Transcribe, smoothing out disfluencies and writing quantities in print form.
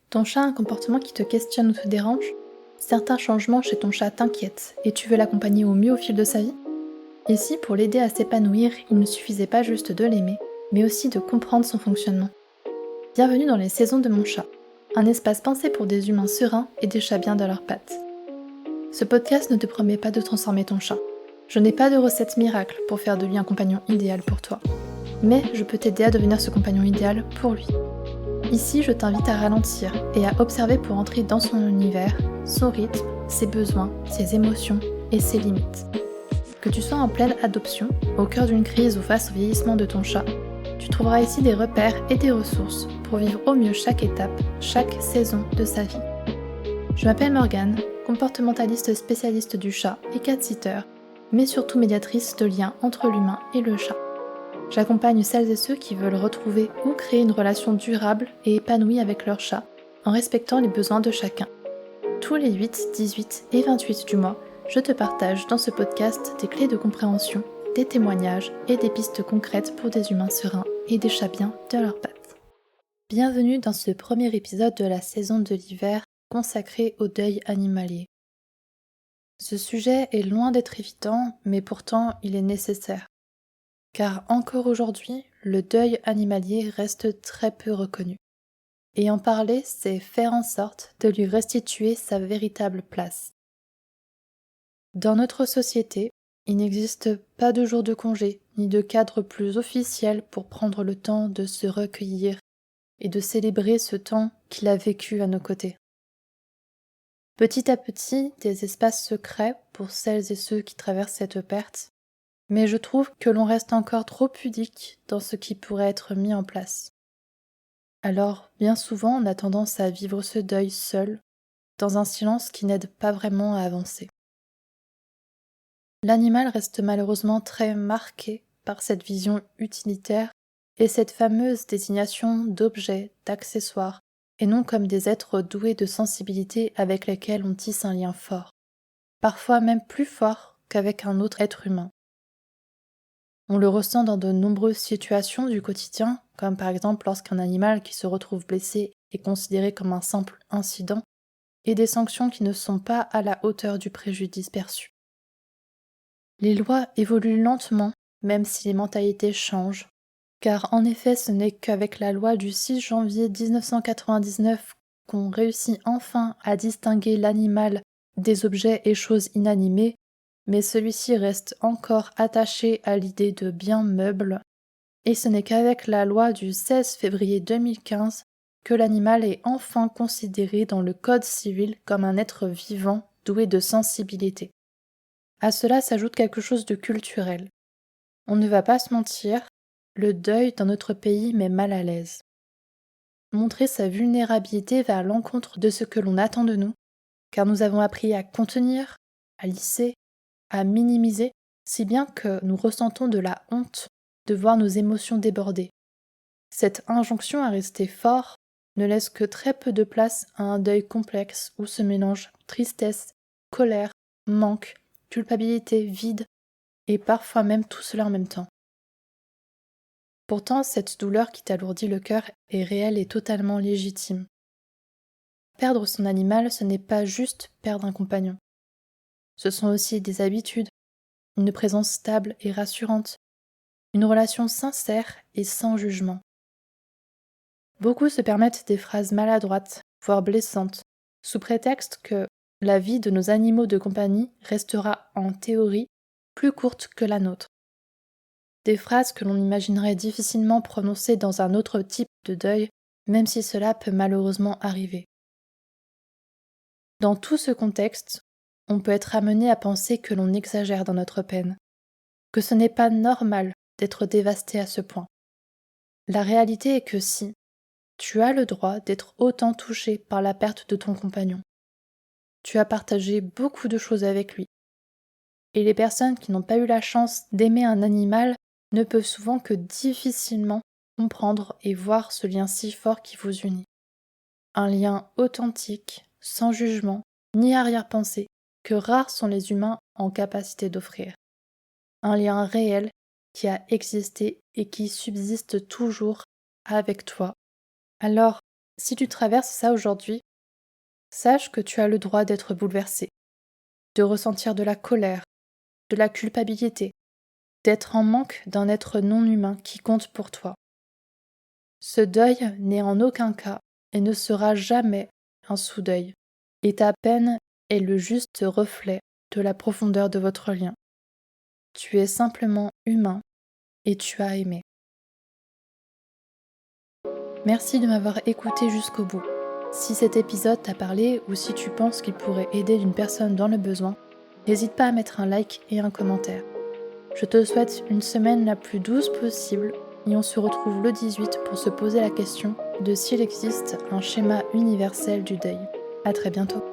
Ton chat a un comportement qui te questionne ou te dérange? Certains changements chez ton chat t'inquiètent et tu veux l'accompagner au mieux au fil de sa vie? Et si pour l'aider à s'épanouir, il ne suffisait pas juste de l'aimer, mais aussi de comprendre son fonctionnement? Bienvenue dans les saisons de mon chat, un espace pensé pour des humains sereins et des chats bien dans leurs pattes. Ce podcast ne te promet pas de transformer ton chat. Je n'ai pas de recette miracle pour faire de lui un compagnon idéal pour toi. Mais je peux t'aider à devenir ce compagnon idéal pour lui. Ici, je t'invite à ralentir et à observer pour entrer dans son univers, son rythme, ses besoins, ses émotions et ses limites. Que tu sois en pleine adoption, au cœur d'une crise ou face au vieillissement de ton chat, tu trouveras ici des repères et des ressources pour vivre au mieux chaque étape, chaque saison de sa vie. Je m'appelle Morgane, comportementaliste spécialiste du chat et cat-sitter, mais surtout médiatrice de liens entre l'humain et le chat. J'accompagne celles et ceux qui veulent retrouver ou créer une relation durable et épanouie avec leur chat, en respectant les besoins de chacun. Tous les 8, 18 et 28 du mois, je te partage dans ce podcast des clés de compréhension, des témoignages et des pistes concrètes pour des humains sereins et des chats bien de leurs pattes. Bienvenue dans ce premier épisode de la saison de l'hiver consacré au deuil animalier. Ce sujet est loin d'être évident, mais pourtant il est nécessaire. Car encore aujourd'hui, le deuil animalier reste très peu reconnu. Et en parler, c'est faire en sorte de lui restituer sa véritable place. Dans notre société, il n'existe pas de jour de congé, ni de cadre plus officiel pour prendre le temps de se recueillir et de célébrer ce temps qu'il a vécu à nos côtés. Petit à petit, des espaces se créent pour celles et ceux qui traversent cette perte, mais je trouve que l'on reste encore trop pudique dans ce qui pourrait être mis en place. Alors, bien souvent, on a tendance à vivre ce deuil seul, dans un silence qui n'aide pas vraiment à avancer. L'animal reste malheureusement très marqué par cette vision utilitaire et cette fameuse désignation d'objets, d'accessoires, et non comme des êtres doués de sensibilité avec lesquels on tisse un lien fort, parfois même plus fort qu'avec un autre être humain. On le ressent dans de nombreuses situations du quotidien, comme par exemple lorsqu'un animal qui se retrouve blessé est considéré comme un simple incident, et des sanctions qui ne sont pas à la hauteur du préjudice perçu. Les lois évoluent lentement, même si les mentalités changent, car en effet ce n'est qu'avec la loi du 6 janvier 1999 qu'on réussit enfin à distinguer l'animal des objets et choses inanimées, mais celui-ci reste encore attaché à l'idée de bien meuble, et ce n'est qu'avec la loi du 16 février 2015 que l'animal est enfin considéré dans le Code civil comme un être vivant doué de sensibilité. À cela s'ajoute quelque chose de culturel. On ne va pas se mentir, le deuil dans notre pays met mal à l'aise. Montrer sa vulnérabilité va à l'encontre de ce que l'on attend de nous, car nous avons appris à contenir, à lisser, à minimiser, si bien que nous ressentons de la honte de voir nos émotions déborder. Cette injonction à rester fort ne laisse que très peu de place à un deuil complexe où se mélangent tristesse, colère, manque, culpabilité, vide, et parfois même tout cela en même temps. Pourtant, cette douleur qui t'alourdit le cœur est réelle et totalement légitime. Perdre son animal, ce n'est pas juste perdre un compagnon. Ce sont aussi des habitudes, une présence stable et rassurante, une relation sincère et sans jugement. Beaucoup se permettent des phrases maladroites, voire blessantes, sous prétexte que la vie de nos animaux de compagnie restera en théorie plus courte que la nôtre. Des phrases que l'on imaginerait difficilement prononcées dans un autre type de deuil, même si cela peut malheureusement arriver. Dans tout ce contexte, on peut être amené à penser que l'on exagère dans notre peine, que ce n'est pas normal d'être dévasté à ce point. La réalité est que si, tu as le droit d'être autant touché par la perte de ton compagnon. Tu as partagé beaucoup de choses avec lui. Et les personnes qui n'ont pas eu la chance d'aimer un animal ne peuvent souvent que difficilement comprendre et voir ce lien si fort qui vous unit. Un lien authentique, sans jugement, ni arrière-pensée, que rares sont les humains en capacité d'offrir. Un lien réel qui a existé et qui subsiste toujours avec toi. Alors, Si tu traverses ça aujourd'hui, sache que tu as le droit d'être bouleversé, de ressentir de la colère, de la culpabilité, d'être en manque d'un être non humain qui compte pour toi. Ce deuil n'est en aucun cas et ne sera jamais un sous-deuil, et ta peine est le juste reflet de la profondeur de votre lien. Tu es simplement humain et tu as aimé. Merci de m'avoir écouté jusqu'au bout. Si cet épisode t'a parlé ou si tu penses qu'il pourrait aider une personne dans le besoin, n'hésite pas à mettre un like et un commentaire. Je te souhaite une semaine la plus douce possible et on se retrouve le 18 pour se poser la question de s'il existe un schéma universel du deuil. À très bientôt.